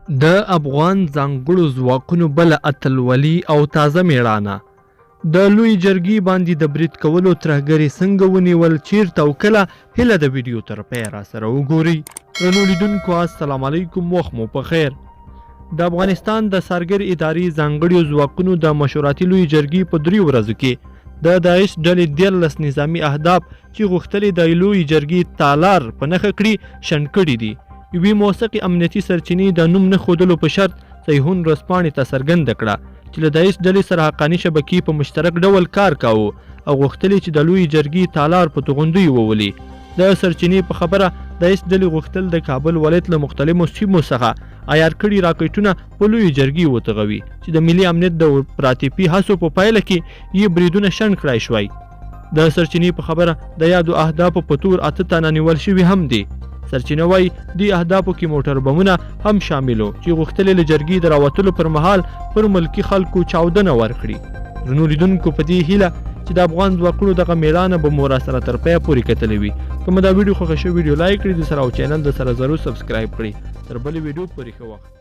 د افغان ځانګړو ځواکونو بله اتلولي او تازه میړانه. د لوی جرګې باندې د برید کولو ترهګرې څنګه ونیول، چیرته او کله؟ هیله د ویډیو تر پایه راسره وګورئ. درنو لیدونکو السلام علیکم، وخت مو په خیر. د افغانستان د سرګر ادارې ځانګړو ځواکونو د مشورتي لوی جرګې په 3 ورځو کې د داعش ډلې 14 نظامي اهداف چې غوښتلې د لوی جرګې تالار په نښه کړي شنډ کړي دي. یوې موثقې امنیتي سرچینې د نوم نه ښودلو په شرط صیحون ورځپاڼې ته څرګنده کړه چې له داعش ډلې سره حقاني شبکې په مشترک ډول کار کاوه او غوښتلې چې د لوی جرګې تالار په توغندیو وولي. د سرچینې په خبره داعش ډلې غوښتل د کابل ولایت له مختلفو سیمو څخه عیار کړي راکټونه په لوی جرګې وتغوي چې د ملي امنیت د افراطي هڅو په پایله کې یې بریدونه شنډ کړای شوی. د سرچینې په خبره د یادو اهدافو په تور 8 تنه نیول شوي هم دي. سرچینه وایي دې اهدافو کې موټر بمونه هم شاملو چې غوښتلې له جرګې د راوتلو پر مهال پر ملکي خلکو چاودنه ورکړي. درنو لیدونکو په دې هیله چې د افغان ځواکونو دغه میړانه به مو راسره تر پایه پورې کتلې وي. که مو دا ویډیو خوښه شوې ویډیو لایک کړئ، د سره او چینل د سره ضرور سبسکرایب کړئ. تر بلې ویډیو پورې ښه وخت.